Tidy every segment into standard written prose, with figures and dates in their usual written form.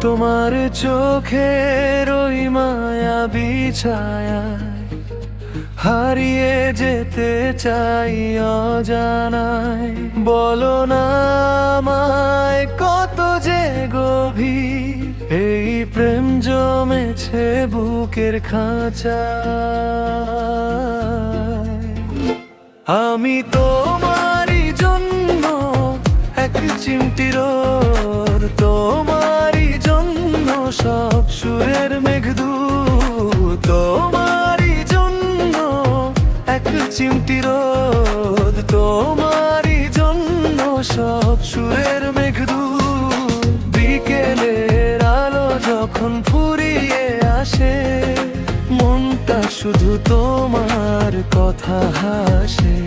তোমার চোখের ওই মায়াবী ছায়ায় হারিয়ে যেতে চাই অজানায়। বলো না আমায় কত যে গভীর এই প্রেম জমেছে বুকের খাঁচায়। আমি তোমারই জন্য এক চিমটি রোদ, তোমারই জন্য সব সুরের মেঘদূত, তোমারই জন্য এক চিমটি রোদ, তোমারই জন্য সব সুরের মেঘদূত। বিকেলের আলো যখন ফুরিয়ে আসে, মনটা শুধু তোমার কথা হাসে।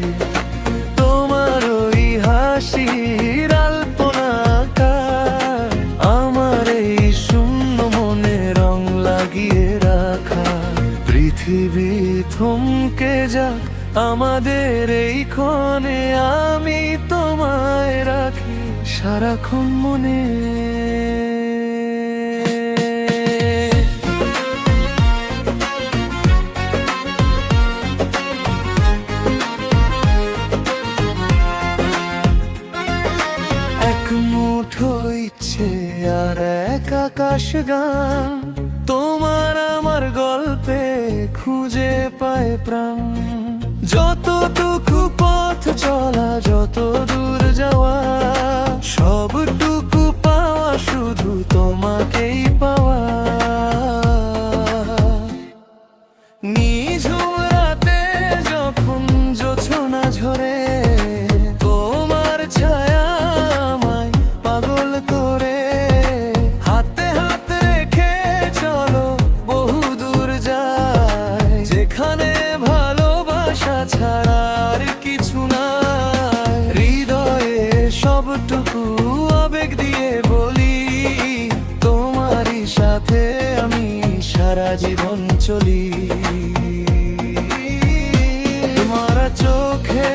তোমার ওই হাসির আলপনাকার আমার এই শূন্য মনে রং লাগিয়ে রাখা। পৃথিবী থমকে যাক আমাদের এই ক্ষণে, আমি তোমায় রাখি সারাক্ষণ মনে। এক মুঠো ইচ্ছে আর এক আকাশ গান, তোমার আমার গল্পে খুঁজে পায় প্রাণ। যতটুকু পথ চলা, যত দূর যাওয়া, সবটুকু পাওয়া শুধু তোমাকেই পাওয়া। নিঝুম রাতে যখন জোছনা ঝরে, তোমার ছায়া আমায় পাগল করে। হাতে হাত রেখে চলো বহু দূর যায়, যেখানে ভালোবাসা ছাড়া আর কিছু নাই। হৃদয়ে সবটুকু আবেগ দিয়ে বলি, তোমারই সাথে আমি সারা জীবন চলি। তোমার চোখে